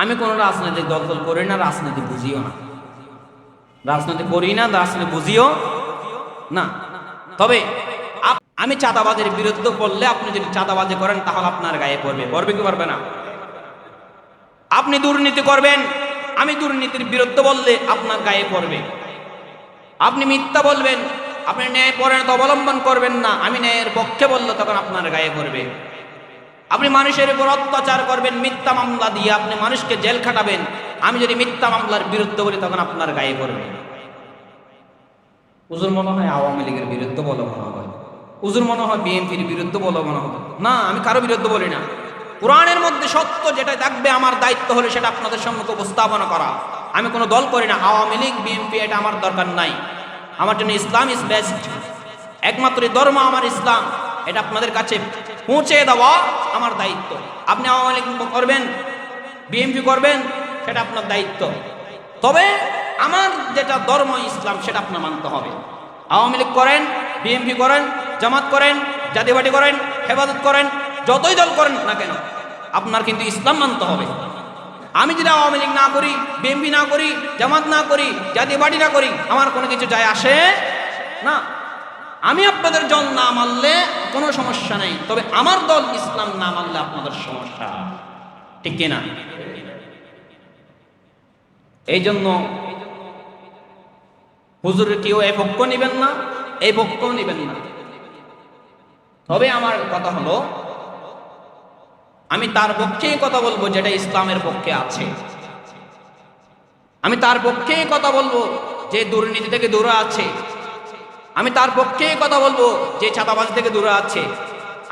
আমি কোনো রাজনৈতিক দল করি না, রাজনীতি বুঝিও না, রাজনীতি করি না, রাজনীতি বুঝিও না। তবে আমি চাঁদাবাজের বিরুদ্ধে বললে আপনি যদি চাঁদাবাজি করেন তাহলে আপনার গায়ে পড়বে, পড়বে কি পারবে না? আপনি দুর্নীতি করবেন, আমি দুর্নীতির বিরুদ্ধে বললে আপনার গায়ে পড়বে। আপনি মিথ্যা বলবেন, আপনি ন্যায় পরায়ণতা অবলম্বন করবেন না, আমি ন্যায়ের পক্ষে বললে তখন আপনার গায়ে পড়বে। আপনি মানুষের উপর অত্যাচার করবেন মিথ্যা মামলা দিয়ে, আপনি মানুষকে জেল খাটাবেন, আমি যদি মিথ্যা মামলার বিরুদ্ধে বলি তখন আপনার গায়ে পড়বে। হুজুর মনে হয় আওয়ামী লীগের বিরুদ্ধে বলো মনে হয়, হুজুর মনে হয় বিএনপির বিরুদ্ধে বলো মনে হয়। না, আমি কারো বিরুদ্ধে বলি না। কোরআনের মধ্যে সত্য যেটা থাকবে আমার দায়িত্ব হলে সেটা আপনাদের সম্মুখে উপস্থাপনা করা। আমি কোনো দল করি না, আওয়ামী লীগ বিএনপি এটা আমার দরকার নাই। আমার জন্য ইসলাম ইজ বেস্ট, একমাত্র ধর্ম আমার ইসলাম, এটা আপনাদের কাছে পৌঁছে দেওয়া আমার দায়িত্ব। আপনি আওয়ামী লীগ করবেন, বিএনপি করবেন, সেটা আপনার দায়িত্ব। তবে আমার যেটা ধর্ম ইসলাম সেটা আপনার মানতে হবে। আওয়ামী লীগ করেন, বিএনপি করেন, জামাত করেন, জাতীয় পার্টি করেন, হেফাজত করেন, যতই দল করেন না কেন আপনার কিন্তু ইসলাম মানতে হবে। আমি যদি আওয়ামী লীগ না করি, বিএনপি না করি, জামাত না করি, জাতীয় পার্টি না করি, আমার কোনো কিছু যায় আসে না। আমি আপনাদের দল না মানলে কোনো সমস্যা নেই, তবে আমার দল ইসলাম না মানলে আপনাদের সমস্যা, ঠিক কিনা? এই জন্য হুজুর কেউ এই পক্ষ নিবেন না, এই পক্ষ নিবেন না। তবে আমার কথা হলো আমি তার পক্ষেই কথা বলবো যেটা ইসলামের পক্ষে আছে। আমি তার পক্ষেই কথা বলবো যে দুর্নীতি থেকে দূরে আছে। আমি তার পক্ষেই কথা বলবো যে চাঁদাবাজি থেকে দূরে আছে।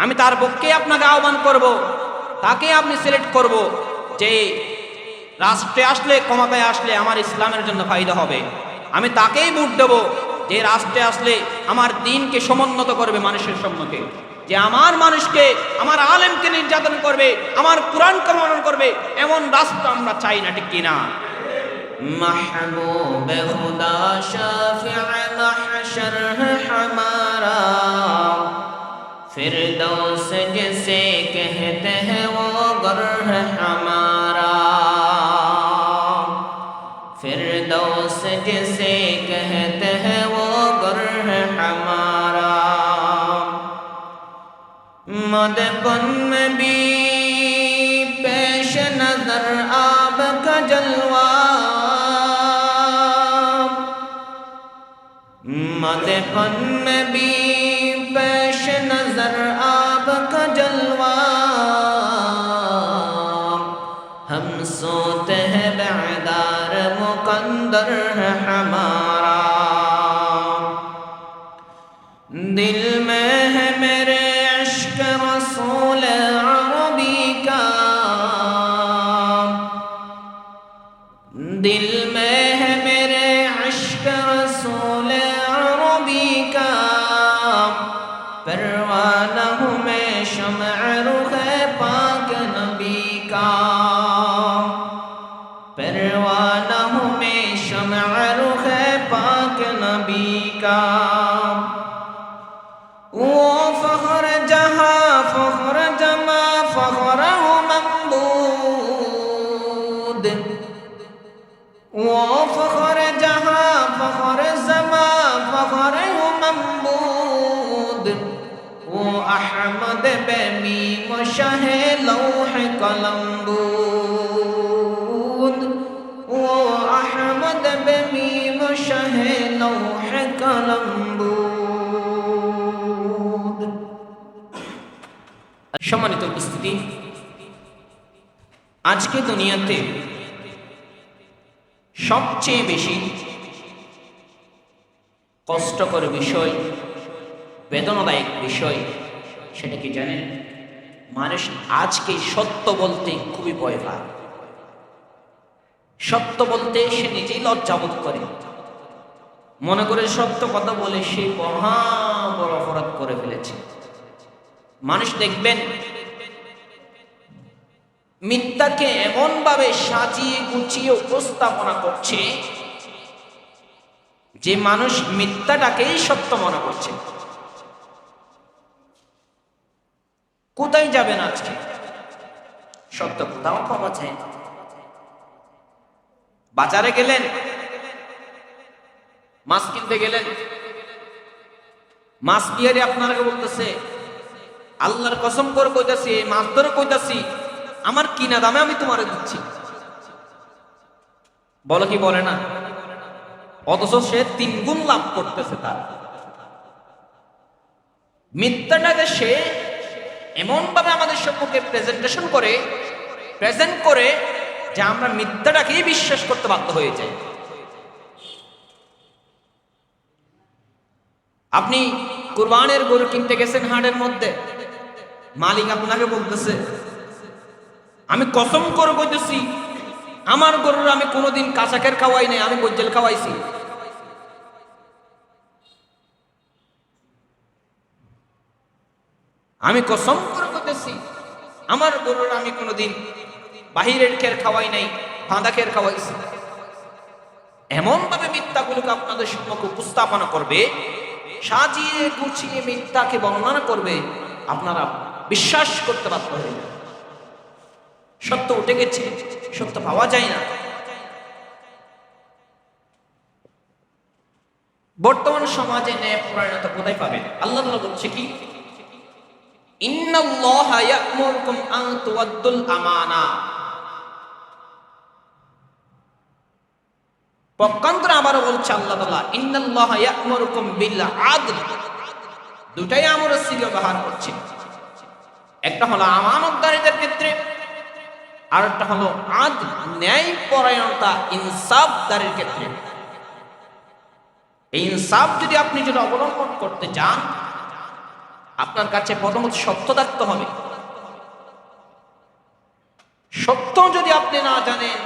আমি তার পক্ষেই আপনাকে আহ্বান করব, তাকে আপনি সিলেক্ট করব যে রাষ্ট্রে আসলে, ক্ষমতায় আসলে আমার ইসলামের জন্য ফায়দা হবে। আমি তাকেই ভোট দেব যে রাষ্ট্রে আসলে আমার দ্বীনকে সমুন্নত করবে মানুষের সম্মুখে, যে আমার মানুষকে, আমার আলেমকে নির্যাতন করবে, আমার কোরআনকে অবমাননা করবে, এমন রাষ্ট্র আমরা চাই না, ঠিক কিনা? महबूब खुदा शाफिअ महशर है हमारा, फिरदौस जिसे कहते हैं वो घर है हमारा, फिरदौस जिसे कहते हैं वो घर है हमारा। मदबन में भी पेश नजर आपका जलवा, मदफन में भी पेश नजर आपका जलवा, हम सोते हैं बेदार मुकद्दर है हमारा, दिल में है मेरे इश्क रसूल अरबी का, दिल में है मेरे इश्क रसूल अरबी का, परवाना हूँ मैं शम्अ रुख़ पाक नबी का, परवाना हूँ मैं शम्अ रुख़ पाक नबी का। वो फ़ख्र जहाँ फ़ख्र जमा फ़ख्र ममदूद, वो फ़ख्र जहाँ फ़ख्र ज़मा फ़ख्र ममदूद, वो अहमद बेमी मुशाह लौह कलम दूद, वो अहमद बेमी मुशाह लौह कलम दूद। সম্মানিত উপস্থিতি, আজকে দুনিয়াতে সবচেয়ে বেশি কষ্টকর বিষয়, বেদনাদায়ক বিষয়, সেটা কি জানেন? মানুষ আজকে সত্য বলতে খুবই ভয় পায়। সত্য বলতে সে নিজেই লজ্জাবোধ করে, মনে করে সত্য কথা বলে সে মহা বড় অপরাধ করে ফেলেছে। মানুষ দেখবেন মিথ্যাকে এমন ভাবে সাজিয়ে গুছিয়ে উপস্থাপনা করছে যে মানুষ মিথ্যাটাকেই সত্য মনে করছে। কোথায় যাবেন আজকে? সত্য কোথাও পাওয়া যায় না। বাজারে গেলেন, মাছ কিনতে গেলেন, মাছ বিহারি আপনাকে বলতেছে, আল্লাহর কসম করে কইতাছি, মাছ ধরে কইতাছি, আমার কিনা দামে আমি তোমারে দিচ্ছি। বলো কি বলে না? অথচ সে 3 গুণ লাভ করতেছে। তার মিথ্যাটাকে সে এমন ভাবে আমাদের সম্মুখে প্রেজেন্ট করে যে আমরা মিথ্যাটাকেই বিশ্বাস করতে বাধ্য হয়ে যাই। আপনি কুরবানের গরু কিনতে গেছেন হাটের মধ্যে, মালিক আপনাকে বলতেছে, আমি কসম করে কইতেছি, আমার গরুর আমি কোনোদিন কাঁচাকের খাওয়াই নাই, আমি বজ্জেল খাওয়াইছি। আমি কসম করে কইতেছি, আমার গরুর আমি কোনোদিন বাহিরের খের খাওয়াই নাই, বাঁধা খের খাওয়াইছি। এমন ভাবে মিথ্যাগুলোকে আপনাদের সম্মুখে উপস্থাপনা করবে, সাজিয়ে গুছিয়ে মিথ্যাকে বর্ণনা করবে, আপনারা বিশ্বাস করতে বাধ্য হয়ে যাবেন। সত্য উঠে গেছে, সত্য পাওয়া যায় না। বর্তমান সমাজে ন্যায় পরায়ণতা কোথায় পাবেন? আল্লাহ তাআলা বলছে কি, ইন্নাল্লাহা ইয়া'মুরুকুম আন তুআদ্দুল আমানা। পক্ষান্তরে আবারও বলছে আল্লাহ তাআলা, ইন্নাল্লাহা ইয়া'মুরুকুম বিল আদল। দুটাই আমর সিগা ব্যবহার করছে। একটা হলো আমানতদারীদের ক্ষেত্রে, আর একটা হলো আদল, ন্যায় পরায়ণতা, ইনসাফদারির ক্ষেত্রে। এই ইনসাফ যদি আপনি অবলম্বন করতে চান, আপনার কাছে প্রথমত সত্য থাকতে হবে। সত্য যদি আপনি না জানেন,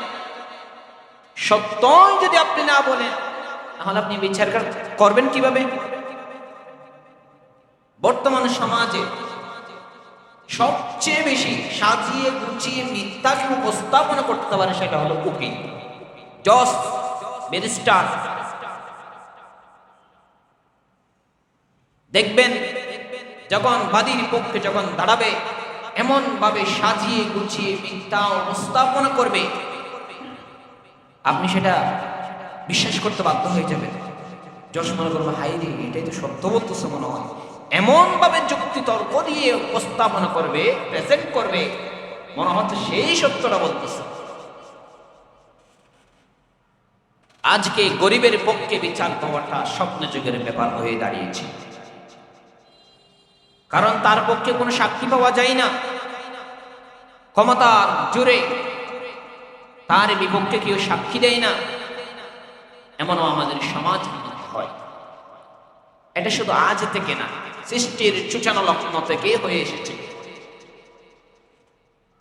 সত্য যদি আপনি না বলেন, তাহলে আপনি বিচার করবেন কিভাবে? বর্তমান সমাজে সবচেয়ে বেশি সাজিয়ে গুছিয়ে মিথ্যাকে উপস্থাপনা করতে পারে সেটা হলো উকিল, জজ, ব্যারিস্টার। দেখবেন যখন বাদীর পক্ষে যখন দাঁড়াবে, এমন ভাবে সাজিয়ে গুছিয়ে মিথ্যা উপস্থাপনা করবে, আপনি সেটা বিশ্বাস করতে বাধ্য হয়ে যাবেন। জজ মনে করবে, হাই রে, এটাই তো সত্য বলতেছে মনে হয়। এমন ভাবে যুক্তি তর্ক দিয়ে উপস্থাপনা করবে, প্রেজেন্ট করবে, মনে হচ্ছে সেই সত্যটা বলতেছে। আজকে গরিবের পক্ষে বিচার পাওয়াটা স্বপ্ন যুগের ব্যাপার হয়ে দাঁড়িয়েছে। কারণ তার পক্ষে কোনো সাক্ষী পাওয়া যায় না। ক্ষমতার জোরে তার বিপক্ষে কেউ সাক্ষী দেয় না। এমনও আমাদের সমাজ হয়। এটা শুধু আজ থেকে না, সৃষ্টির সূচনা লগ্ন থেকে হয়ে এসেছে।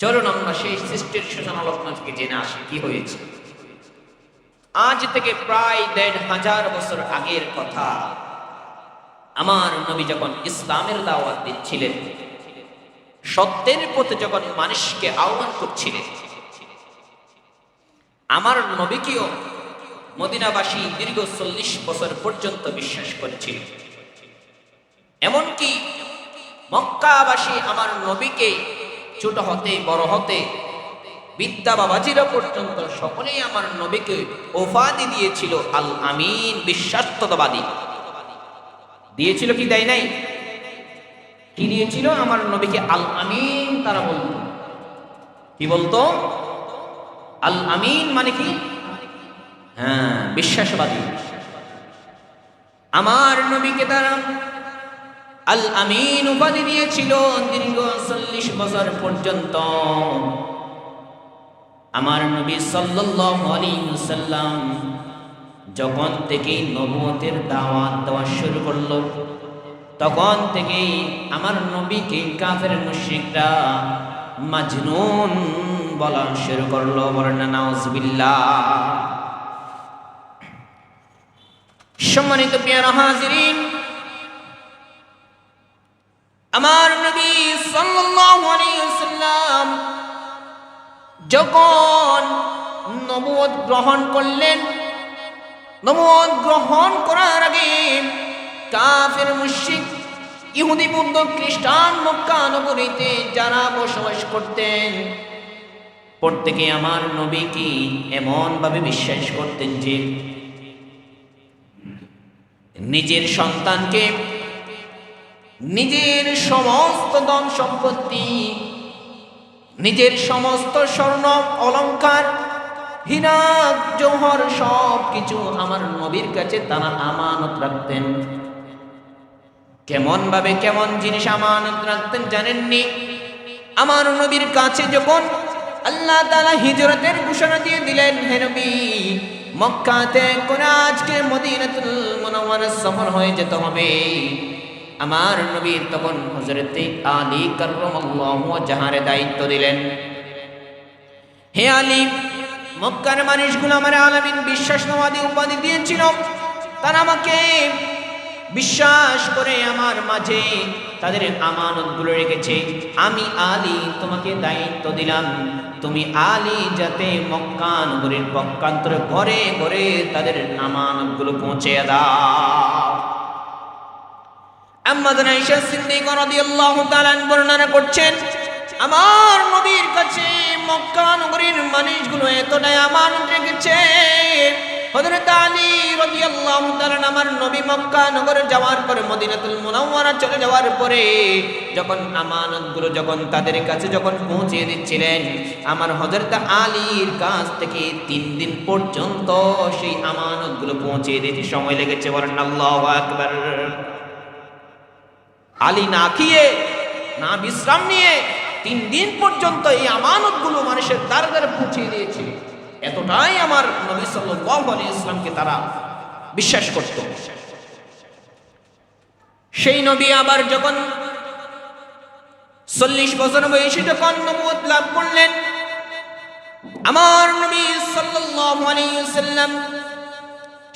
চলুন আমরা সেই সৃষ্টির সূচনা লগ্ন থেকে জেনে আসি কি হয়েছে। আজ থেকে প্রায় ১৫০০ বছর আগের কথা। আমার নবী যখন ইসলামের দাওয়াত দিচ্ছিলেন, সত্যের পথে যখন মানুষকে আহ্বান করছিলেন, আমার নবীকেও মদিনাবাসী দীর্ঘ ৪০ বছর পর্যন্ত বিশ্বাস করেছিল। এমনকি মক্কাবাসী আমার নবীকে ছোট হতে বড় হতে বিদ্যা বাবাজিরা পর্যন্ত সকলেই আমার নবীকে উপাধি দিয়েছিল আল আমিন, বিশ্বাসবাদী দিয়েছিল। কি দেয় নাই? কি দিয়েছিল? আমার নবীকে আল আমিন তারা বলতো। কি বলতো? আল আমিন মানে কি? হ্যাঁ, বিশ্বাসবাদী। আমার নবীকে তারা আল আমিন উপাধি দিয়েছিল দীর্ঘ ৪০ বছর পর্যন্ত। আমার নবী সাল্লাল্লাহু আলাইহি ওয়াসাল্লাম যখন থেকেই নবুয়তের দাওয়াত দেওয়া শুরু করলো, তখন থেকেই আমার নবীকে কাফের মুশরিকরা মাজনুন বলা শুরু করলো। বলেন না নাউজুবিল্লাহ। সম্মানিত প্রিয় হাজিরিন, আমার নবী সাল্লাল্লাহু আলাইহি ওয়াসাল্লাম যখন নবুয়ত গ্রহণ করলেন, নবুয়ত গ্রহণ করার আগে কাফের মুশরিক ইহুদি বৌদ্ধ খ্রিস্টান মক্কা নগরীতে যারা বসবাস করতেন, প্রত্যেকে আমার নবীকে এমন ভাবে বিশ্বাস করতেন যে নিজের সন্তানকে নিজের সমস্ত ধন সম্পত্তি, নিজের সমস্ত স্বর্ণ অলংকার, হীরা জওহর সব কিছু আমার নবীর কাছে তারা আমানত রাখতেন। কেমন ভাবে কেমন জিনিস আমানত রাখতেন জানেননি? আমার নবীর কাছে যখন আল্লাহ তাআলা হিজরতের ঘোষণা দিয়ে দিলেন, হে নবী মক্কা ত্যাগ করে আজকে মদিনাতুল মুনাওয়ারায় সফর হয়ে যেতে হবে, আমার নবী তখন হযরত আলী কাররামাল্লাহু ওয়াজহারে দায়িত্ব দিলেন, হে আলী, মক্কার মানুষগুলো আমার আলামিন বিশ্বাসনবাদী উপাধি দিয়েছিল, তারা আমাকে বিশ্বাস করে আমার মাঝে তাদের আমানতগুলো রেখেছে। আমি আলী তোমাকে দায়িত্ব দিলাম, তুমি আলী যাতে মক্কা নগরীর পক্ষান্তরে ঘরে ঘরে তাদের আমানতগুলো পৌঁছে দাও। আম্মা জান আয়েশা সিদ্দিকা রাদিয়াল্লাহু তাআলা বর্ণনা করছেন, আমার নবীর কাছে মক্কা নগরীর মানুষগুলো এতটাই আমানত রেখেছে, হযরত আলী রাদিয়াল্লাহু তাআলা আমার নবী মক্কা নগরে যাওয়ার পরে মদিনাতুল মুনাওয়ারা চলে যাওয়ার পরে যখন আমানতগুলো যখন তাদের কাছে যখন পৌঁছে দিচ্ছিলেন, আমার হযরত আলীর কাছ থেকে 3 দিন পর্যন্ত সেই আমানতগুলো পৌঁছে দিতে সময় লেগেছে। বলেন আল্লাহু আকবার। আলী না খেয়ে না বিশ্রাম নিয়ে 3 দিন পর্যন্ত এই আমানতগুলো মানুষের দ্বারে দ্বারে পৌঁছে দিয়েছে। এতটাই আমার নবী সাল্লাল্লাহু আলাইহি ওয়াসাল্লামকে তারা বিশ্বাস করত। সেই নবী আবার যখন 40 বছর বয়সে যখন নবুয়ত লাভ করলেন, আমার নবী সাল্লাল্লাহু আলাইহি ওয়াসাল্লাম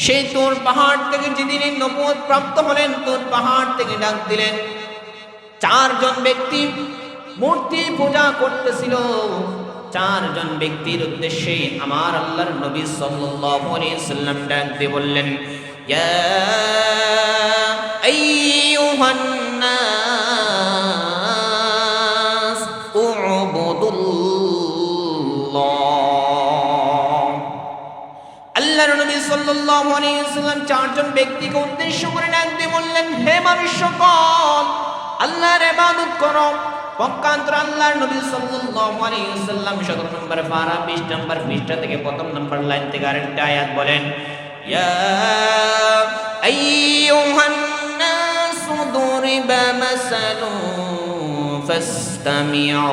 সেই তুর পাহাড় থেকে যেদিন নবুয়ত প্রাপ্ত হলেন, তুর পাহাড় থেকে ডাক দিলেন। 4 জন ব্যক্তি মূর্তি পূজা করতেছিল। 4 জন ব্যক্তির উদ্দেশ্যে আমার আল্লাহর নবী সাল্লাল্লাহু আলাইহি ওয়াসাল্লাম ডাক দিয়ে বললেন, ইয়া আইয়ুহান নাস উবুদুল্লাহ। আল্লাহর নবী সাল্লাল্লাহু আলাইহি ওয়াসাল্লাম 4 জন ব্যক্তিকে উদ্দেশ্য করে ডাক দিয়ে বললেন, হে মানুষ সকল, আল্লাহর ইবাদত করো। পক্ষান্তর আল্লাহর নবী সাল্লাল্লাহু আলাইহি ওয়াসাল্লাম 17 নম্বর পারা 20 নম্বর পৃষ্ঠা থেকে প্রথম নম্বর লাইন থেকে আরেকটা আয়াত বলেন, ইয়া আইয়ুহান নাসু দুরিবা মাসালুন ফাসতামিউ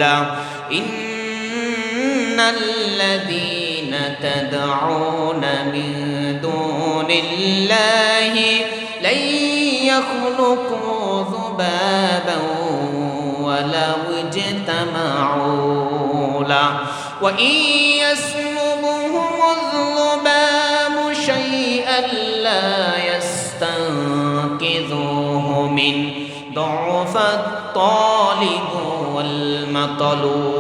লা ইন্নাল্লাযীনা তাদউনা মিন দুনিল্লাহি লাই ইয়াখলুকু ذبابا ولو اجتمعوا له وإن يسلبهم الذباب شيئا لا يستنقذوه منه ضعف الطالب والمطلوب।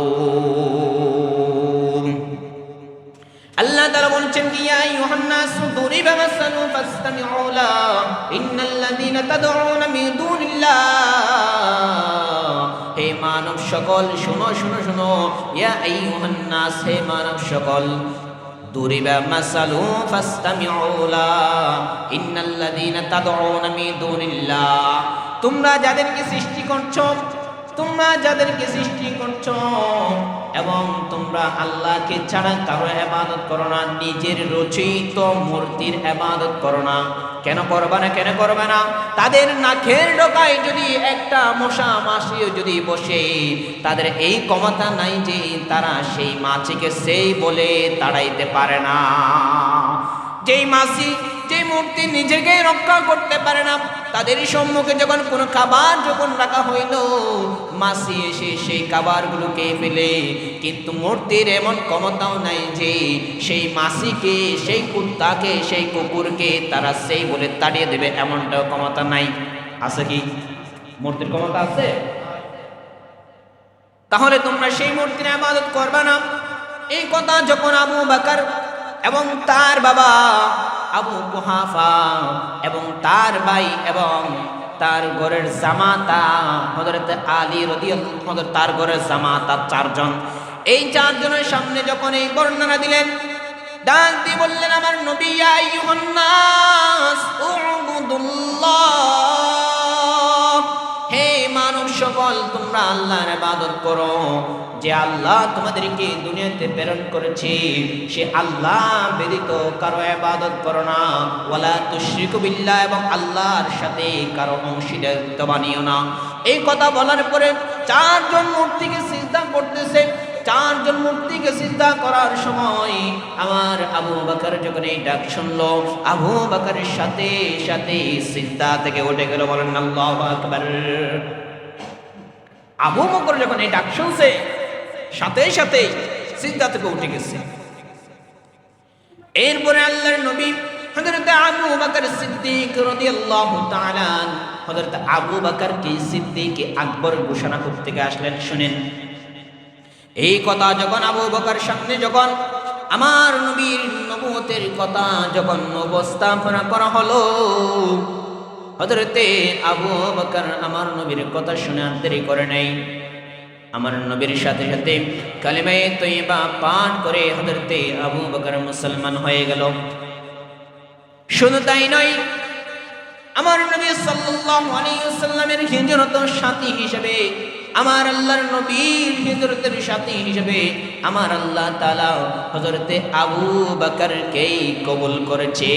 আল্লাহ তাআলা বলছেন, ইয়া আইয়ুহান নাস দুরিবা মাসালুন ফাসতামিউ লা ইন্নাল্লাযীনা তাদউনা মিন দুনিল্লাহ। হে মানব সকল শুনো শুনো শুনো, ইয়া আইয়ুহান নাস, হে মানব সকল, দুরিবা মাসালুন ফাসতামিউ লা ইন্নাল্লাযীনা তাদউনা মিন দুনিল্লাহ। তোমরা যাদেরকে সৃষ্টি করছো, তোমরা যাদেরকে সৃষ্টি করছো এবং তোমরা আল্লাহকে ছাড়া কারো ইবাদত করো না, নিজের রচিত মূর্তির ইবাদত করো না। কেন করবে না? কেন করবে না? তাদের নাকের ডগায় যদি একটা মশা মাছিও যদি বসে, তাদের এই ক্ষমতা নাই যে তারা সেই মাছিকে সেই বলে তাড়াইতে পারে না। যেই মাছি, যেই মূর্তি নিজেকে রক্ষা করতে পারে না, তাদের সম্মুখে যখন কোনো খাবার যখন রাখা হইল, মাছি এসে সেই খাবারগুলো খেয়ে ফেলে। কিন্তু মূর্তির এমন ক্ষমতাও নাই যে সেই মাছিকে, সেই কুত্তাকে, সেই কুকুরকে তারা সেই বলে তাড়িয়ে দেবে, এমনটাও ক্ষমতা নাই। আছে কি? মূর্তির ক্ষমতা আছে? তাহলে তোমরা সেই মূর্তির ইবাদত করবে না। এই কথা যখন আবু বকর এবং তার বাবা আবু কুহাফা এবং তার ভাই এবং তার ঘরের জামাতা হযরত আলী রাদিয়াল্লাহু, তার ঘরের জামাতা 4 জন, এই চারজনের সামনে যখন এই বর্ণনা দিলেন, ডাক দিয়ে বললেন, আমার নবী, ইয়া আইয়ুহান নাস উবুদুল্লাহ, হে মানব সকল, তোমরা আল্লাহর ইবাদত করো। যে আল্লাহ তোমাদেরকে দুনিয়াতে প্রেরণ করেছে সে আল্লাহ ব্যতীত কারো ইবাদত করো না। ওয়ালা তুশরিকু বিল্লাহ, এবং আল্লাহর সাথে কারো অংশীদার বানিও না। এই কথা বলার পরে চারজন মূর্তিকে সিজদা করতেছে। চারজন মূর্তিকে সিজদা করার সময় আমার আবু বকর যখন এই ডাক শুনলো, আবু বকরের সাথে সাথে সিজদা থেকে উঠে গেল। বলেন আল্লাহু আকবার। আবু বকর যখন এই ডাক শুনছে সাথে সাথে সিজদা থেকে উঠে গেছে। এরপরে আল্লাহর নবী হযরত আবু বকর সিদ্দিক রাদিয়াল্লাহু তাআলা হযরত আবু বকরকে সিদ্দিক আকবর ঘোষণা করতে আসলেন। শুনেন, এই কথা যখন আবু বকর সামনে যখন আমার নবীর নবুয়তের কথা যখন উপস্থাপনা করা হলো, হযরতে আবু বকর আমার নবীর কথা শুনে আর দেরি করে নাই। আমার নবীর সাথে সাথে কালিমায়ে তয়্যিবা পাঠ করে হযরতে আবু বকর মুসলমান হয়ে গেল। শুধু তাই নয়, আমার নবী সাল্লাল্লাহু আলাইহি ওয়াসাল্লামের হিজরতের সাথী হিসেবে, আমার আল্লাহর নবীর হিজরতের সাথী হিসেবে আমার আল্লাহ তাআলা হযরতে আবু বকরকে কবুল করেছে।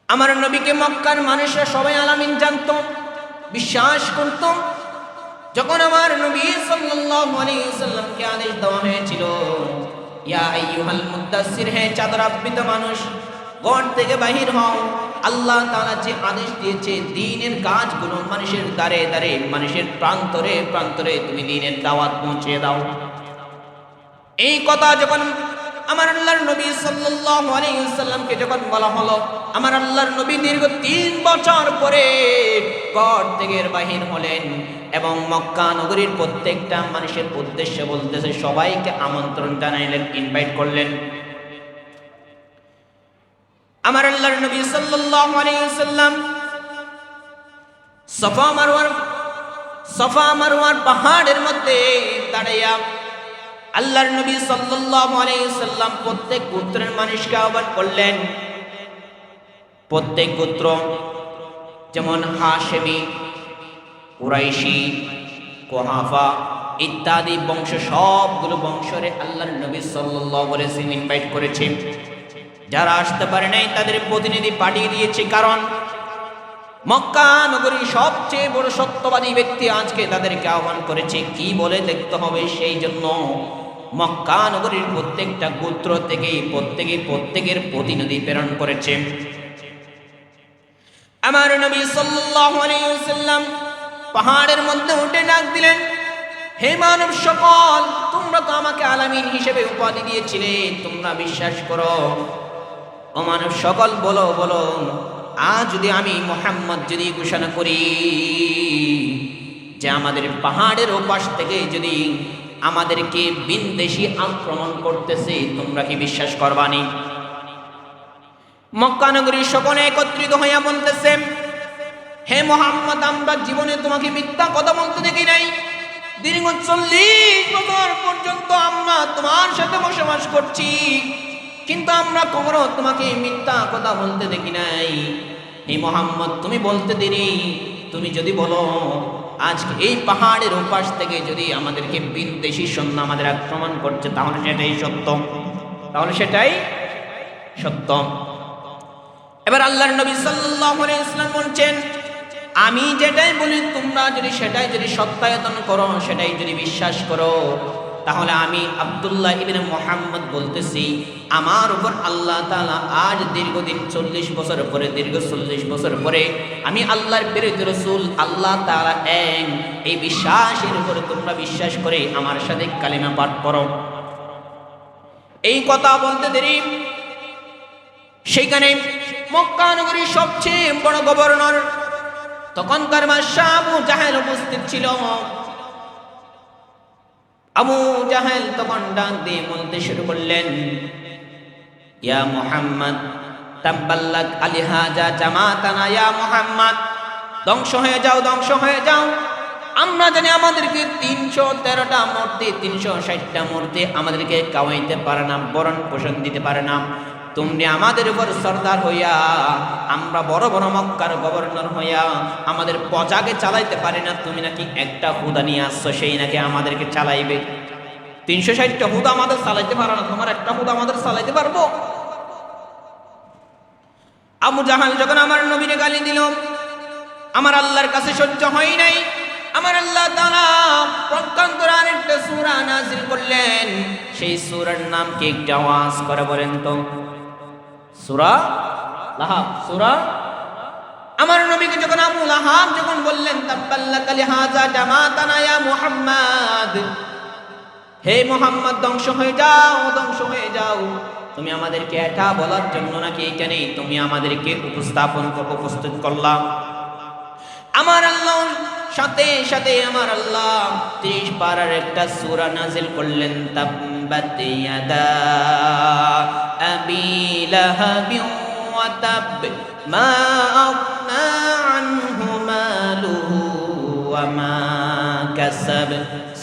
আমার নবীকে মক্কার মানুষরা সবাই আলামিন জানত, বিশ্বাস করত। যখন আমার নবী সাল্লাল্লাহু আলাইহি ওয়াসাল্লামকে আদেশ দেওয়া হয়েছিল, ইয়া আইয়ুহাল মুদ্দাসসির, হে চাদর আবৃত মানুষ, ঘর থেকে বাহির হও। আল্লাহ তাআলা যে আদেশ দিয়েছে দ্বীনের কাজগুলো মানুষের দ্বারে দ্বারে, মানুষের প্রান্তরে প্রান্তরে তুমি দ্বীনের দাওয়াত পৌঁছে দাও। এই কথা যখন আমার আল্লাহর নবী সাল্লাল্লাহু আলাইহি ওয়াসাল্লামকে যখন বলা হলো, আমার আল্লাহর নবী দীর্ঘ 3 বছর পরে ঘর থেকে বাহির হলেন এবং মক্কা নগরীর প্রত্যেকটা মানুষের উদ্দেশ্যে বলতেছে, সবাইকে আমন্ত্রণ জানাইলেন, ইনভাইট করলেন। আমার আল্লাহর নবী সাল্লাল্লাহু আলাইহি ওয়াসাল্লাম সাফা মারওয়ার পাহাড়ের মধ্যে দাঁড়াইয়া আল্লাহর নবী সাল্লাল্লাহু আলাইহি ওয়াসাল্লাম প্রত্যেক গোত্রের মানুষকে আহ্বান করলেন। প্রত্যেক গোত্র, যেমন হাশেমি, কুরাইশি, কুহাফা ইত্যাদি বংশ, সবগুলো বংশরে আল্লাহর নবী সাল্লাল্লাহু আলাইহি ওয়াসাল্লাম ইনভাইট করেছে। যারা আসতে পারে নাই তাদের প্রতিনিধি পাঠিয়ে দিয়েছে, কারণ মক্কা নগরীর সবচেয়ে বড় সত্যবাদী ব্যক্তি আজকে তাদেরকে আহ্বান করেছে। কি বলে দেখতে হবে, সেই জন্য মক্কা নগরীর প্রত্যেকটা গোত্র থেকে প্রত্যেকের প্রতিনিধি প্রেরণ করেছে। আমার নবী সাল্লাল্লাহু আলাইহি ওয়াসাল্লাম পাহাড়ের মধ্যে উঠে ডাক দিলেন, হে মানব সকল, তোমরা তো আমাকে আলামিন হিসেবে উপাধি দিয়েছিলে, তোমরা বিশ্বাস করো। ও মানব সকল, বলো বলো, আজ যদি আমি মুহাম্মদ যদি ঘোষণা করি যে আমাদের পাহাড়ের ওপাশ থেকে যদি আমাদেরকে বিনদেশী আক্রমণ করতেছে, তোমরা কি বিশ্বাস করবানি? মক্কা নগরীর সকলে একত্রিত হইয়া বলতেছে, হে মুহাম্মদ, আমরা জীবনে তোমাকে মিথ্যা কথা বলতে দেখি নাই। দীর্ঘ 40 বছর পর্যন্ত আমরা তোমার সাথে বসবাস করছি, কিন্তু আমরা কখনো তোমাকে মিথ্যা কথা বলতে দেখি নাই। হে মুহাম্মদ, তুমি বলতে দেরি, তুমি যদি বলো আজকে এই পাহাড়ের ওপাশ থেকে যদি আমাদেরকে বিনদেশী সৈন্য আমাদের আক্রমণ করছে, তাহলে সেটাই সত্য, তাহলে সেটাই সত্য। এবার আল্লাহর নবী সাল্লাল্লাহু আলাইহি ওয়াসাল্লাম বলছেন, আমি যেটাই বলি তোমরা যদি সেটাই যদি সত্যায়তন করো, সেটাই যদি বিশ্বাস করো, তাহলে আমি আব্দুল্লাহ ইবনে মুহাম্মদ বলতেছি, আমার উপর আল্লাহ তাআলা আজ দীর্ঘদিন 40 বছর পরে, দীর্ঘ 40 বছর পরে আমি আল্লাহর প্রেরিত রাসূল, আল্লাহ তাআলা এক, এই বিশ্বাসের উপরে তোমরা বিশ্বাস করে আমার সাথে কালিমা পাঠ করো। এই কথা বলতে দেরি সেখানে মক্কা নগরীর সবচেয়ে বড় গভর্নর, তখনকার বাদশা আবু জাহেল উপস্থিত ছিল। আবু জাহেল তখন ডাক দিয়ে বলতে শুরু করলেন, ইয়া মুহাম্মদ তাব্বাল্লাক আলিহাজা জামাতানা, ইয়া মুহাম্মদ, ধ্বংস হয়ে যাও, ধ্বংস হয়ে যাও, আমরা জানি আমাদেরকে 313টা মূর্তি 360টা মূর্তি আমাদেরকে খাওয়াইতে পারে না, বরণ পোষণ দিতে পারে না। তুমি আমাদের উপর সরদার হইয়া, আমরা বড় বড় মক্কার গভর্নর হইয়া আমাদের প্রজাকে চালাইতে পারি না, তুমি নাকি একটা হুদা নিয়ে আসছো, সেই নাকি আমাদেরকে চালাইবে। 360টা হুদা আমাদের চালাইতে পারো না, তোমার একটা হুদা আমাদের চালাইতে পারবো? আবু জাহাল যখন আমার নবীরে গালি দিল, আমার আল্লাহর কাছে সহ্য হয় নাই। আমার আল্লাহ তাআলা প্রত্যন্তরে আরেকটা সূরা নাযিল করলেন। সেই সূরার নাম কি একটু আওয়াজ করে বলেন তো? সূরা লাহাব। সূরা, আমার নবীকে যখন আবু লাহাব যখন বললেন তাব্বাল্লাকা লিহাযা জামাতানা ইয়া মুহাম্মদ, হে মুহাম্মদ ধ্বংস হয়ে যাও, ধ্বংস হয়ে যাও, তুমি আমাদেরকে এটা বলার জন্য নাকি এখানে তুমি আমাদেরকে উপস্থিত করলাম। আমার আল্লাহ সাথে সাথে আমার আল্লাহ 30 পারার একটা সূরা নাযিল করলেন, তাব্বাত ইয়াদা আবি লাহাবি ওয়া তাব মা আগনা আনহু মালুহু ওয়া মা কাসাব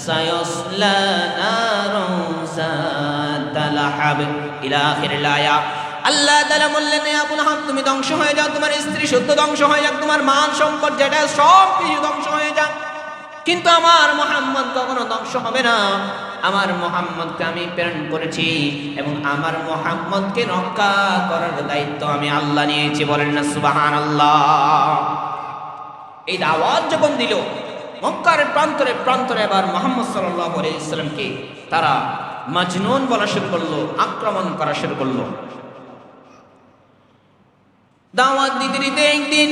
সায়াসলা নারুন যাতা লাহাব ইলা আখিরিল আয়া। আল্লাহ তাআলা বললেন, হে আবু লাহাব তুমি ধ্বংস হয়ে যাও, তোমার স্ত্রী শুদ্ধ ধ্বংস হয়ে যাক, তোমার মান সম্পদ যেটা সব কিছু ধ্বংস হয়ে যাক, কিন্তু আমার মুহাম্মদ কখনো ধ্বংস হবে না। আমার মুহাম্মদকে আমি প্রেরণ করেছি এবং আমার মুহাম্মদকে রক্ষা করার দায়িত্ব আমি আল্লাহ নিয়েছি। বলেন না সুবহানাল্লাহ। এই দাওয়াত যখন দিল মক্কার প্রান্তরে প্রান্তরে, এবার মুহাম্মদ সাল্লাল্লাহু আলাইহি ওয়াসাল্লামকে তারা মাজনুন বলা শুরু করলো, আক্রমণ করা শুরু করলো। দাওয়াত দিতে দিতে একদিন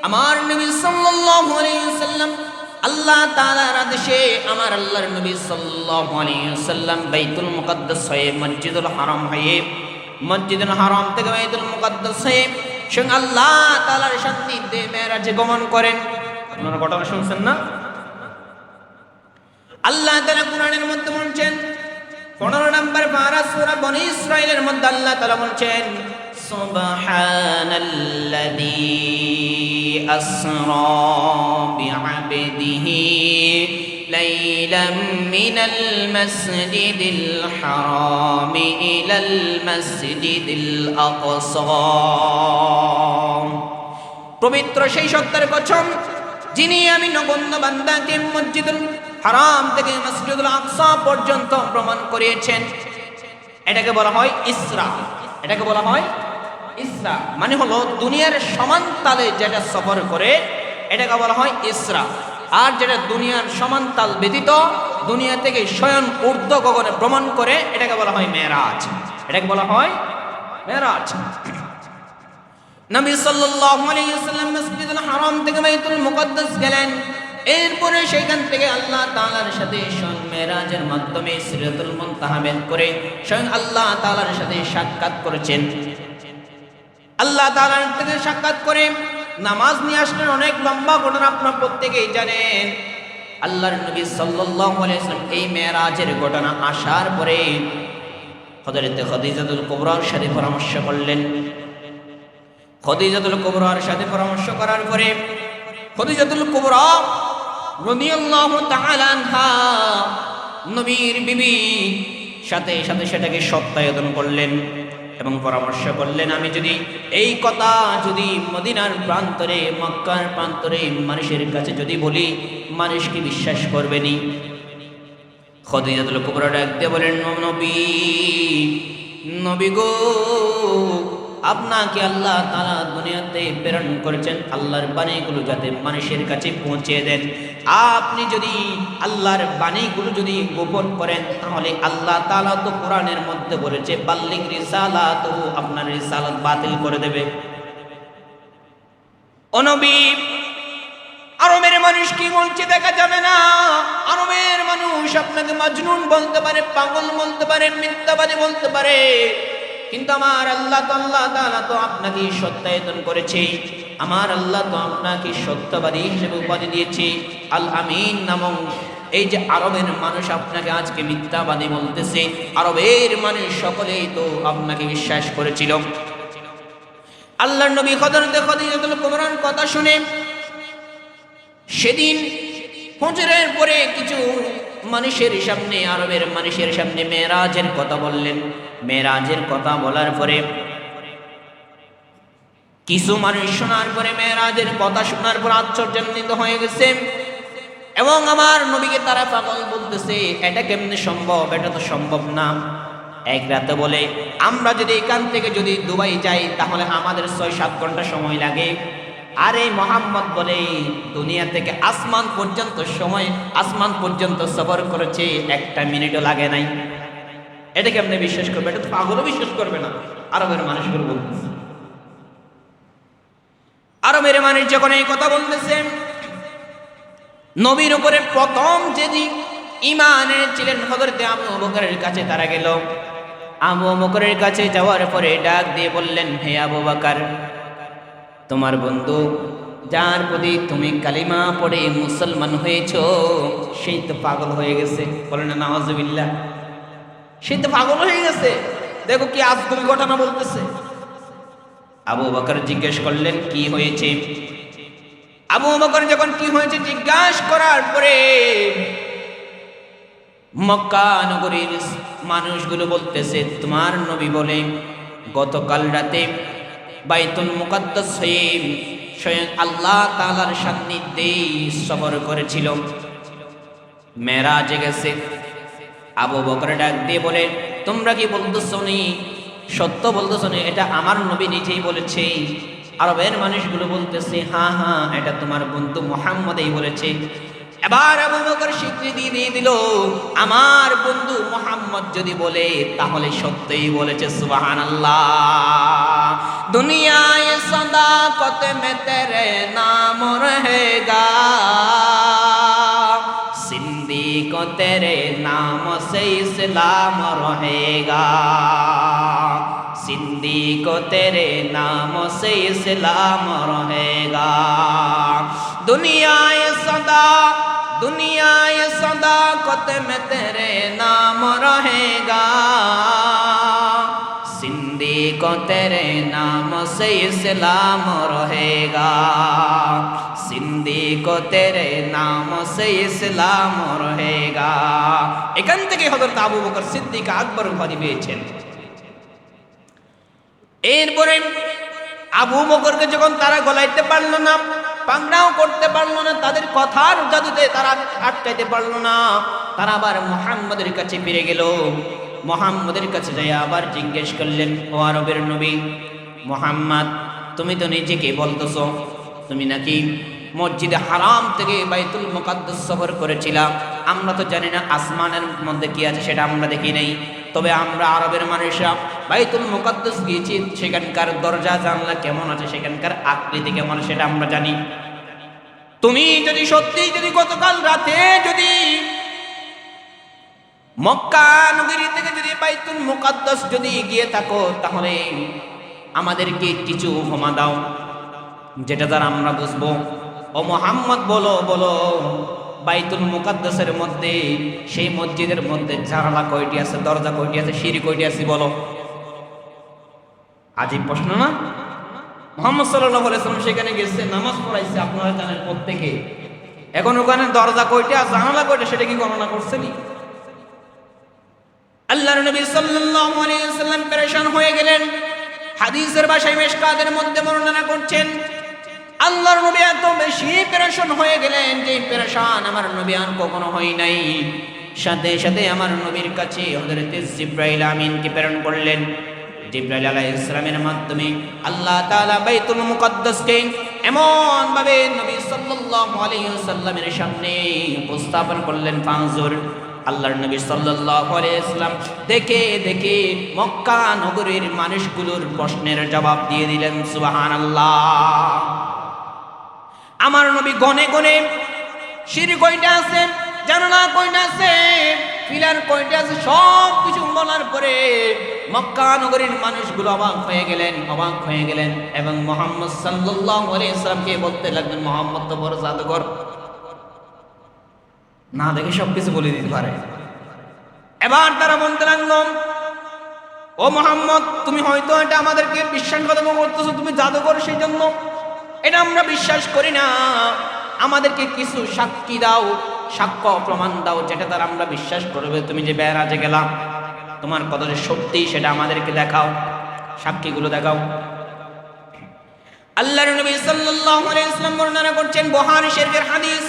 আমার নবী সাল্লাল্লাহু আলাইহি ওয়াসাল্লাম আল্লাহ তাআলার আদেশে আমার আল্লাহর নবী সাল্লাল্লাহু আলাইহি ওয়াসাল্লাম বাইতুল মুকাদ্দাস হয়ে মসজিদুল হারাম হয়ে, মসজিদুল হারাম থেকে বাইতুল মুকাদ্দাস হয়ে স্বয়ং আল্লাহ তাআলার সান্নিধ্যে মেরাজে গমন করেন। আপনারা ঘটনা শুনছেন না? আল্লাহ তাআলা কুরআনের মধ্যে বলছেন, 15 নম্বর পারা সূরা বনী ইসরাঈলের মধ্যে আল্লাহ তাআলা বলছেন, সুবহানাল্লাযী আসরা বিআবদিহি লাইলাম মিনাল মাসজিদিল হারাম ইলাল মাসজিদিল আকসা। পবিত্র সেই সত্তার কসম যিনি আমি নগণ্য বান্দাকে মসজিদুল হারাম থেকে মসজিদুল আকসা পর্যন্ত ভ্রমণ করিয়েছেন। এটাকে বলা হয় ইসরা। এটাকে বলা হয় ইসরা, মানে হলো দুনিয়ার সমান তালে যেটা সফর করে এটাকে বলা হয় ইসরা। আর যেটা দুনিয়ার সমান তাল ব্যতীত দুনিয়া থেকে স্বয়ং ঊর্ধ্ব গগনে ভ্রমণ করে এটাকে বলা হয় মেরাজ। এটাকে বলা হয় মেরাজ। নবী সাল্লাল্লাহু আলাইহি ওয়াসাল্লাম মসজিদুল হারাম থেকে বাইতুল মুকাদ্দাস গেলেন। এরপরে সেখান থেকে আল্লাহ তাআলার সাথে স্বয়ং মেরাজের মাধ্যমে সিদরাতুল মুনতাহা বের করে স্বয়ং আল্লাহ তাআলার সাথে সাক্ষাৎ করেছেন। আল্লাহ তাআলার সাথে সাক্ষাৎ করে নামাজ নিয়ে আসলেন। অনেক লম্বা ঘটনা, আপনারা প্রত্যেকেই জানেন। আল্লাহর নবী সাল্লাল্লাহু আলাইহি ওয়াসাল্লাম এই মেরাজের ঘটনা আসার পরে হযরত খাদিজাতুল কুবরার সাথে পরামর্শ করলেন। খাদিজাতুল কুবরার সাথে পরামর্শ করার পরে খাদিজাতুল কুবরা রাদিয়াল্লাহু তাআলা আনহা নবীর বিবি সাথে সাথে সেটাকে সত্যায়ন করলেন এবং পরামর্শ করলেন, আমি যদি এই কথা যদি মদিনার প্রান্তরে মক্কার প্রান্তরে মানুষের কাছে যদি বলি, মানুষ কি বিশ্বাস করবেনি? খাদিজাতুল কুবরা ডাক দিয়ে বলেন, নবী গো, আপনাকে আল্লাহ তাআলা দুনিয়াতে প্রেরণ করেছেন আল্লাহর বাণীগুলো যাতে মানুষের কাছে পৌঁছে দেন। আপনি যদি আল্লাহর বাণীগুলো যদি গোপন করেন তাহলে আল্লাহ তাআলা তো কোরআনের মধ্যে বলেছে বাল্লিগ রিসালাতুহু, আপনার রিসালাত বাতিল করে দেবে। ও নবী, আরবের মানুষ কি বলছে দেখা যাবে না। আরবের মানুষ আপনাকে মাজনুন বলতে পারে, পাগল বলতে পারে, মিথ্যাবাদী বলতে পারে, কিন্তু আমার আল্লাহ তাআলা তো আপনাকে সত্যায়ন করেছে। আমার আল্লাহ তো আপনাকে সত্যবাদী হিসেবে উপাধি দিয়েছে আল আমিন নামক। এই যে আরবের মানুষ আপনাকে আজকে মিথ্যাবাদী বলতেছে, আরবের মানুষ সকলেই তো আপনাকে বিশ্বাস করেছিল। আল্লাহর নবী হযরত খাদিজাতুল কুবরার কথা শুনে সেদিন ফজরের পরে কিছু মানুষের সামনে, আরবের মানুষের সামনে মেরাজের কথা বললেন। মেরাজের কথা বলার পরে কিছু মানুষ শোনার পরে, মেরাজের কথা শোনার পর আশ্চর্যান্বিত হয়ে গেছে এবং আমার নবীকে তারা পাগল বলতেছে। এটা কেমনে সম্ভব? এটা তো সম্ভব না। এক রাতে বলে, আমরা যদি এখান থেকে যদি দুবাই যাই তাহলে আমাদের ৬-৭ ঘন্টা সময় লাগে। আর এই মোহাম্মদ বলে দুনিয়া থেকে আসমান পর্যন্ত সময়, আসমান পর্যন্ত সফর করেছে, 1টা মিনিটও লাগে নাই। এটা কেমনে বিশ্বাস করবে? এটা তো পাগলও বিশ্বাস করবে না। আরবের মানুষগুলো বলতেছে। আরবের মানুষ যখন এই কথা বলতেছে, নবীর উপরে প্রথম যেদিন ঈমান এনেছিলেন হযরত আবু বকরের কাছে তারা গেল। আবু বকরের কাছে যাওয়ার পরে ডাক দিয়ে বললেন, হে আবু বকর, তোমার বন্ধু যার প্রতি তুমি কালিমা পড়ে মুসলমান হয়েছো সেই তো পাগল হয়ে গেছে। বলেন না নাউজুবিল্লাহ। সেই তো পাগল হয়ে গেছে। দেখো কি আজগুবি ঘটনা বলতেছে। আবু বকর জিজ্ঞেস করলেন, কি হয়েছে? আবু বকর যখন কি হয়েছে জিজ্ঞাসা করার পরে মক্কা নগরীর মানুষগুলো বলতেছে, তোমার নবী বলে গতকাল রাতে বাইতুল মুকাদ্দাস হয়ে স্বয়ং আল্লাহ তাআলার সান্নিধ্যে সফর করেছিল, মেরাজে গেছে। আবু বকর ডাক দিয়ে বলে, তোমরা কি বলতেছো নি? সত্য বলতেছো নি? এটা আমার নবী নিজেই বলেছে। আরবের মানুষগুলো বলতেছে, হ্যাঁ হ্যাঁ, এটা তোমার বন্ধু মুহাম্মদই বলেছে। এবার আবু বকর স্বীকৃতি দিয়ে দিল, আমার বন্ধু মুহাম্মদ যদি বলে তাহলে সত্যই বলেছে। সুবহানাল্লাহ। দুনিয়ায় সদাকত মে তেরে নাম রহেগা, সিন্দিকো তেরে নাম সে ইসলাম রহেগা, सिंदीको तेरे नाम से इस्लाम रहेगा। दुनियाए सदाकत में तेरे नाम रहेगा, सिंदीको तेरे नाम से इस्लाम रहेगा, सिंदीको तेरे नाम से इस्लाम रहेगा। এখান থেকে হযরত আবু বকর সিদ্দিক আকবর উপাধি পেয়েছেন। এরপরে আবু বকরকে যখন তারা গলাইতে পারলো না, পাকড়াও করতে পারলো না, তাদের কথার জাদুতে তারা আটকাইতে পারলো না, তারা আবার মুহাম্মদের কাছে ফিরে গেল। মুহাম্মদের কাছে যাই আবার জিজ্ঞেস করলেন, ও আরবের নবী মুহাম্মদ, তুমি তো নিজেকে বলতেছো তুমি নাকি মসজিদে হারাম থেকে বাইতুল মুকাদ্দাস সফর করেছিলাম। আমরা তো জানি না আসমানের মধ্যে কি আছে, সেটা আমরা দেখি নাই। তবে আমরা আরবের মানুষরা বাইতুল মুকাদ্দাস গিয়েছি, সেখানকার দরজা জানলা কেমন আছে, সেখানকার আকৃতি কেমন সেটা আমরা জানি। তুমি যদি সত্যি যদি গতকাল রাতে যদি মক্কা নগরী থেকে যদি বাইতুল মুকাদ্দাস যদি গিয়ে থাকো তাহলে আমাদেরকে কিছু উপমা দাও যেটা দ্বারা আমরা বুঝবো। ও মুহাম্মদ বলো বলো, বাইতুল মুকাদ্দাসের মধ্যে সেই মসজিদের মধ্যে জানালা কয়টি আছে, দরজা কয়টি আছে, সিঁড়ি কয়টি আছে বলো। আজীব প্রশ্ন না? মুহাম্মদ সাল্লাল্লাহু আলাইহি ওয়াসাল্লাম সেখানে গেছে, নামাজ পড়াইছে, আপনারা জানেন প্রত্যেকে। এখন ওখানে দরজা কয়টি আর জানালা কয়টি সেটা কি গণনা করছেনি? আল্লাহর নবী সাল্লাল্লাহু আলাইহি ওয়াসাল্লাম পেরেশান হয়ে গেলেন। হাদিসের ভাষায় মিশকাতের মধ্যে বর্ণনা করছেন, আল্লাহর নবী এত বেশি পেরেশান হয়ে গেলেন যে পেরেশান আমার নবী আর কখনো হয় নাই। সাথে সাথে আমার নবীর কাছে হযরত জিবরাইল আমিনকে প্রেরণ করলেন। জিবরাইল আলাইহিস সালামের মাধ্যমে আল্লাহ তাআলা বাইতুল মুকাদ্দাসকে এমন ভাবে নবী সাল্লাল্লাহু আলাইহি ওয়াসাল্লামের সামনে উপস্থাপন করলেন। ফানজুর, আল্লাহর নবী সাল্লাল্লাহু আলাইহি ওয়াসাল্লাম দেখে দেখে মক্কা নগরীর মানুষগুলোর প্রশ্নের জবাব দিয়ে দিলেন। সুবহানাল্লাহ। আমার নবী গনে গনে সিঁড়ি কয়টা আছে, জানালা কয়টা আছে, পিলার কয়টা আছে সব কিছু বলার পরে মক্কা নগরীর মানুষগুলো অবাক হয়ে গেলেন এবং মুহাম্মদ সাল্লাল্লাহু আলাইহি ওয়াসাল্লামকে বলতে লাগলেন, মুহাম্মদ তো বড় জাদুকর, না দেখে সবকিছু বলে দিতে পারে। এবার তারা বলতে লাগলো, ও মুহাম্মদ, তুমি হয়তো এটা আমাদেরকে বিশ্বাসঘাতকতা করতেছো, তুমি জাদুকর, সেই জন্য এটা আমরা বিশ্বাস করি না, আমাদেরকে কিছু সাক্ষী দাও, সাক্ষ্য প্রমাণ দাও যেটা তারা আমরা বিশ্বাস করবে তুমি যে মেরাজে গেলাম, তোমার কথা যে সত্যি সেটা আমাদেরকে দেখাও, সাক্ষীগুলো দেখাও। আল্লাহর নবী সাল্লাল্লাহু আলাইহি ওয়াসাল্লাম বর্ণনা করছেন বুখারী শরীফের হাদিস,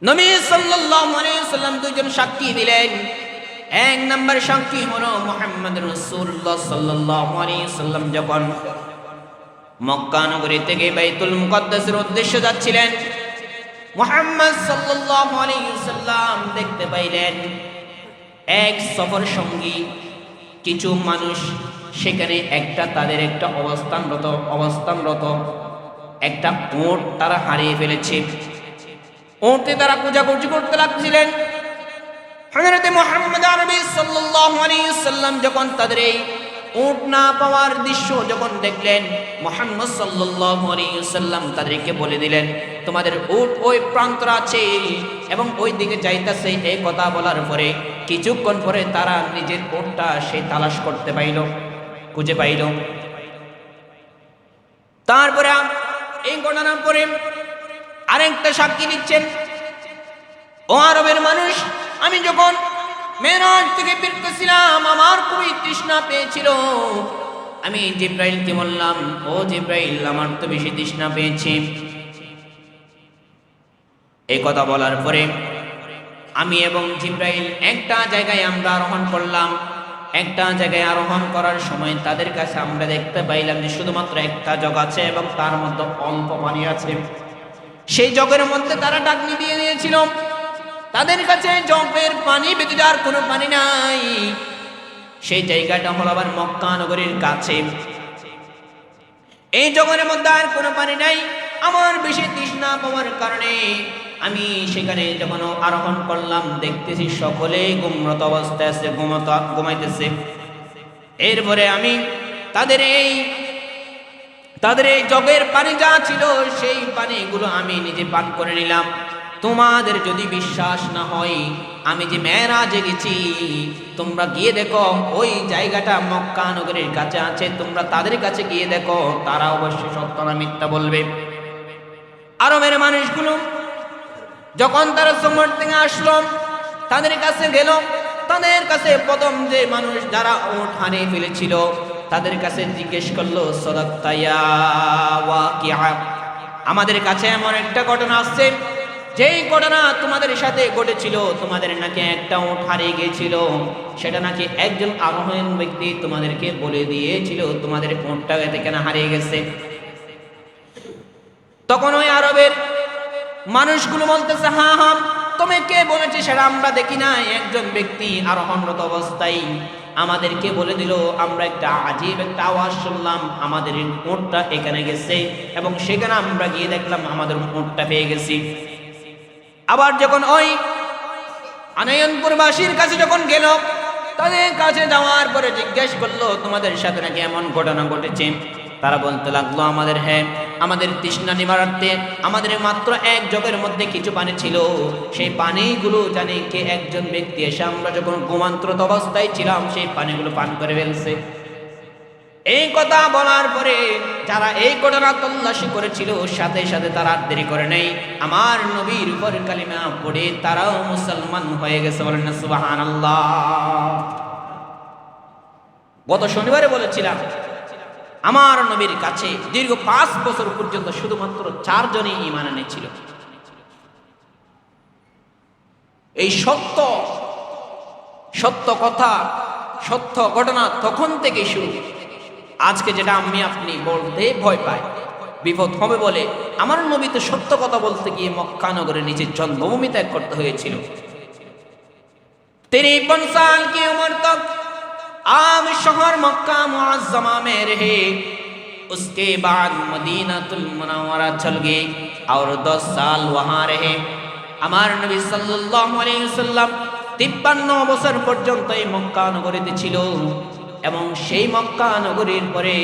নবী সাল্লাল্লাহু আলাইহি ওয়াসাল্লাম দুইজন সাক্ষী দিলেন। এক নম্বর সাক্ষী হলো মুহাম্মদ রাসূলুল্লাহ সাল্লাল্লাহু আলাইহি ওয়াসাল্লাম যখন মক্কা নগরী থেকে বাইতুল মুকাদ্দাসের উদ্দেশ্যে যাচ্ছিলেন, মুহাম্মদ সাল্লাল্লাহু আলাইহি ওয়াসাল্লাম দেখতে পাইলেন এক সফর সঙ্গী কিছু মানুষ সেখানে তাদের একটা অবস্থানরত একটা উট তারা হারিয়ে ফেলেছে। উটে তারা পূজাপুজি করতে লাগছিলেন। হযরত মুহাম্মদ আরবি সাল্লাল্লাহু আলাইহি ওয়াসাল্লাম যখন তাদের এই উট না পাওয়ার দৃশ্য যখন দেখলেন, মুহাম্মদ সাল্লাল্লাহু আলাইহি ওয়াসাল্লাম তাদেরকে বলে দিলেন তোমাদের উট ওই প্রান্তরে আছে এবং ওই দিকে যাইতেছে। এই কথা বলার পরে কিছুক্ষণ পরে তারা নিজের উটটা সেই তালাশ করতে পাইল, খুঁজে পাইল। তারপরে এই ঘটনার পরে আরেকটা সাক্ষী দিচ্ছেন, ও আরবের মানুষ, আমি যখন মেরাজ থেকে ফিরতেছিলাম আমার খুবই তৃষ্ণা পেয়েছিল। আমি জিব্রাইলকে বললাম, ও জিব্রাইল আমার তো বেশি তৃষ্ণা পেয়েছে। এই কথা বলার পরে আমি এবং জিব্রাইল একটা জায়গায় আমরা আরোহণ করলাম। একটা জায়গায় আরোহণ করার সময় তাদের কাছে আমরা দেখতে পাইলাম যে শুধুমাত্র একটা জগ আছে এবং তার মধ্যে অল্প পানি আছে। সেই জগের মধ্যে তারা ডাকনি দিয়ে দিয়েছিল, তাদের কাছে জগের পানি ব্যতীত আর কোনো পানি নাই। সেই জায়গাটা হলো আবার মক্কা নগরীর কাছে। এই জগের মধ্যে আর কোনো পানি নাই। আমার বেশি তৃষ্ণা পাওয়ার কারণে আমি সেখানে যখন আরোহণ করলাম দেখতেছি সকলে ঘুমরত অবস্থায় আছে, ঘুমাইতেছে। এরপরে আমি তাদের এই জগের পানি যা ছিল সেই পানিগুলো আমি নিজে পান করে নিলাম। তোমাদের যদি বিশ্বাস না হয়, আমি যে মেরাজে গেছি তোমরা গিয়ে দেখো ওই জায়গাটা মক্কা নগরীর কাছে আছে, তোমরা তাদের কাছে গিয়ে দেখো, তারা অবশ্যই সত্য না মিথ্যা বলবে। আরবের মানুষগুলো যখন তারা সমর থেকে আসলো, তাদের কাছে গেল, তাদের কাছে প্রথম যে মানুষ যারা উট হারিয়ে ফেলেছিল তাদের কাছে জিজ্ঞেস করলো, সাদাক্তা ইয়া ওয়াকিআ, আমাদের কাছে এমন একটা ঘটনা আসছে যেই ঘটনা তোমাদের সাথে ঘটেছিল, তোমাদের নাকি একটা উট হারিয়ে গিয়েছিল, সেটা নাকি একজন আরোহণ ব্যক্তি তোমাদেরকে বলে দিয়েছিল তোমাদের উটটা এতে কেন হারিয়ে গেছে। তখন ওই আরবের মানুষগুলো বলতেছে, হ্যাঁ হ্যাঁ তুমি কে বলেছে সেটা আমরা দেখি নাই, একজন ব্যক্তি আরোহণরত অবস্থায় আমাদেরকে বলে দিল, আমরা একটা আজীব একটা আওয়াজ শুনলাম, আমাদের উটটা এখানে গেছে এবং সেখানে আমরা গিয়ে দেখলাম আমাদের উটটা পেয়ে গেছি। আবার যখন ওই আনায়নপুরবাসীর কাছে যখন গেল, তাদের কাছে যাওয়ার পরে জিজ্ঞেস করলো, তোমাদের সাথে নাকি এমন ঘটনা ঘটেছে? তারা বলতে লাগলো, আমাদের তৃষ্ণা নিবারণার্থে আমাদের মাত্র এক জগের মধ্যে কিছু পানি ছিল, সেই পানিগুলো জানি কে একজন ব্যক্তি এসে আমরা যখন ঘুমান্তরত অবস্থায় ছিলাম সেই পানিগুলো পান করে ফেলছে। এই কথা বলার পরে যারা এই ঘটনা তল্লাশি করেছিল সাথে সাথে তারা আর দেরি করে নাই, আমার নবীর উপর কালিমা পড়ে তারাও মুসলমান হয়ে গেছে। বলেন না সুবহানাল্লাহ। গত শনিবারে বলেছিলাম আমার নবীর কাছে দীর্ঘ 5 বছর পর্যন্ত শুধুমাত্র 4 জনই ঈমান এনেছিল। এই সত্য কথা, সত্য ঘটনা তখন থেকে শুরু। আজকে যেটা আপনি বলতে ভয় পায়, বিপদ হবে বলে, আমার নবী তো সত্য কথা বলতে গিয়ে মক্কা নগরে নিজের জন্মভূমি ত্যাগ করতে হয়েছিল। 53 साल की उम्र तक आम शहर मक्का मुअज्जमा में रहे, उसके बाद मदीनातुल मुनव्वरा चल गए और 10 साल वहां रहे। আমার নবী সাল্লাল্লাহু আলাইহি ওয়াসাল্লাম 53 বছর পর্যন্ত এই মক্কা নগরীতে ছিল। এবং সেই মক্কা নগরীর পরে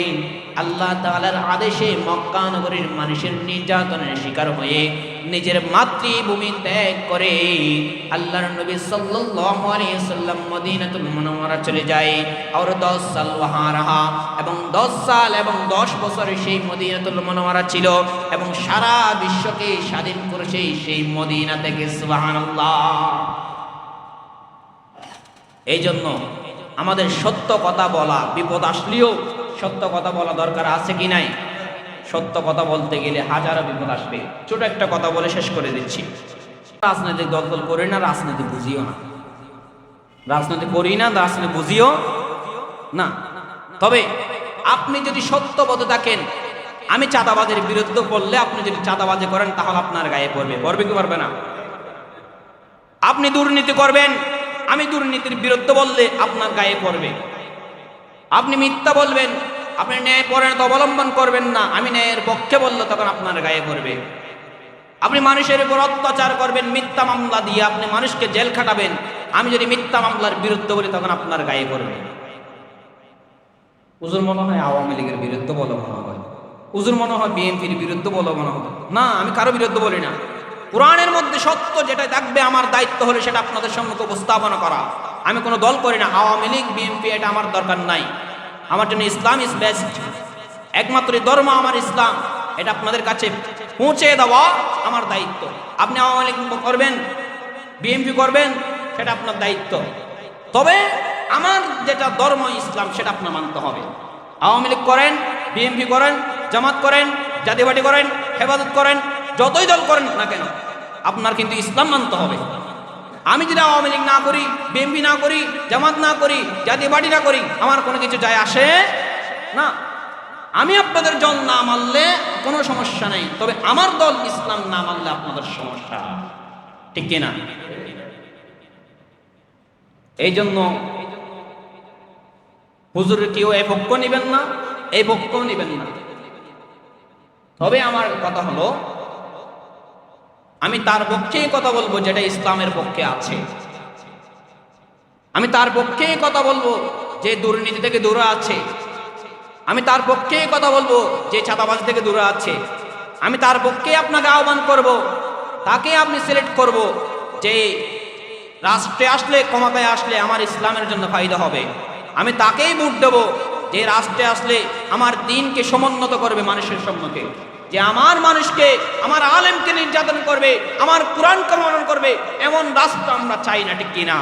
আল্লাহ তাআলার আদেশে মক্কা নগরীর মানুষের নির্যাতনের শিকার হয়ে নিজের মাতৃভূমি ত্যাগ করে আল্লাহর নবী সাল্লাল্লাহু আলাইহি সাল্লাম মদিনাতুল মুনাওয়ারা চলে যায়। আর 10 সাল ওয়াহা রাহা, এবং 10 সাল এবং 10 বছর সেই মদিনাতুল মুনাওয়ারা ছিল এবং সারা বিশ্বকে স্বাধীন করেছে সেই মদিনা থেকে। সুবহানাল্লাহ। এই জন্য আমাদের সত্য কথা বলা, বিপদ আসলেও সত্য কথা বলা দরকার আছে কি নাই? সত্য কথা বলতে গেলে হাজারো বিপদ আসবে। ছোট একটা কথা বলে শেষ করে দিচ্ছি। রাজনৈতিক দল করি না, রাজনীতি বুঝিও না। রাজনীতি করি না, রাজনীতি বুঝিও না। তবে আপনি যদি সত্যবদ্ধ থাকেন, আমি চাঁদাবাজের বিরুদ্ধে বললে আপনি যদি চাঁদাবাজি করেন তাহলে আপনার গায়ে পড়বে। পড়বে কি পারবে না? আপনি দুর্নীতি করবেন, আমি দুর্নীতির বিরুদ্ধে বললে আপনার গায়ে পড়বে। আপনি মিথ্যা বলবেন, আপনি ন্যায় পরায়ণতা অবলম্বন করবেন না, আমি ন্যায়ের পক্ষে বললে তখন আপনার গায়ে পড়বে। আপনি মানুষের উপর অত্যাচার করবেন মিথ্যা মামলা দিয়ে, আপনি মানুষকে জেল খাটাবেন, আমি যদি মিথ্যা মামলার বিরুদ্ধে বলি তখন আপনার গায়ে পড়বে। হুজুর মনে হয় আওয়ামী লীগের বিরুদ্ধে বলো মনে হয়, হুজুর মনে হয় বিএনপির বিরুদ্ধে বলো মনে হয়। না, আমি কারো বিরুদ্ধে বলি না। কোরআনের মধ্যে সত্য যেটা থাকবে আমার দায়িত্ব হলো সেটা আপনাদের সম্মুখে উপস্থাপনা করা। আমি কোনো দল করি না, আওয়ামী লীগ বিএনপি এটা আমার দরকার নাই। আমার জন্য ইসলাম ইজ বেস্ট, একমাত্র ধর্ম আমার ইসলাম, এটা আপনাদের কাছে পৌঁছে দেওয়া আমার দায়িত্ব। আপনি আওয়ামী লীগ করবেন, বিএনপি করবেন, সেটা আপনার দায়িত্ব। তবে আমার যেটা ধর্ম ইসলাম সেটা আপনার মানতে হবে। আওয়ামী লীগ করেন, বিএনপি করেন, জামাত করেন, জাতীয় পার্টি করেন, হেফাজত করেন, যতই দল করেন না কেন আপনার কিন্তু ইসলাম মানতে হবে। আমি যদি আওয়ামী লীগ না করি, বিএনপি না করি, জামাত না করি, জাতীয় পার্টি না করি, আমার কোনো কিছু যায় আসে না। আমি আপনাদের দল না মানলে কোনো সমস্যা নেই, তবে আমার দল ইসলাম না মানলে আপনাদের সমস্যা, ঠিক কিনা? এই জন্য হুজুর কেউ এই পক্ষ নিবেন না, এই পক্ষ নিবেন না। তবে আমার কথা হলো, আমি তার পক্ষেই কথা বলবো যেটা ইসলামের পক্ষে আছে। আমি তার পক্ষেই কথা বলবো যে দুর্নীতি থেকে দূরে আছে। আমি তার পক্ষেই কথা বলবো যে চাঁদাবাজি থেকে দূরে আছে। আমি তার পক্ষেই আপনাকে আহ্বান করব, তাকে আপনি সিলেক্ট করব যে রাষ্ট্রে আসলে, ক্ষমতায় আসলে আমার ইসলামের জন্য ফায়দা হবে। আমি তাকেই ভোট দেব যে রাষ্ট্রে আসলে আমার দ্বীনকে সমুন্নত করবে মানুষের সম্মুখে, যে আমার মানুষকে, আমার আলেমকে নির্যাতন করবে, আমার কোরআনকে অবমাননা করবে, এমন রাষ্ট্র আমরা চাই না, ঠিক কিনা?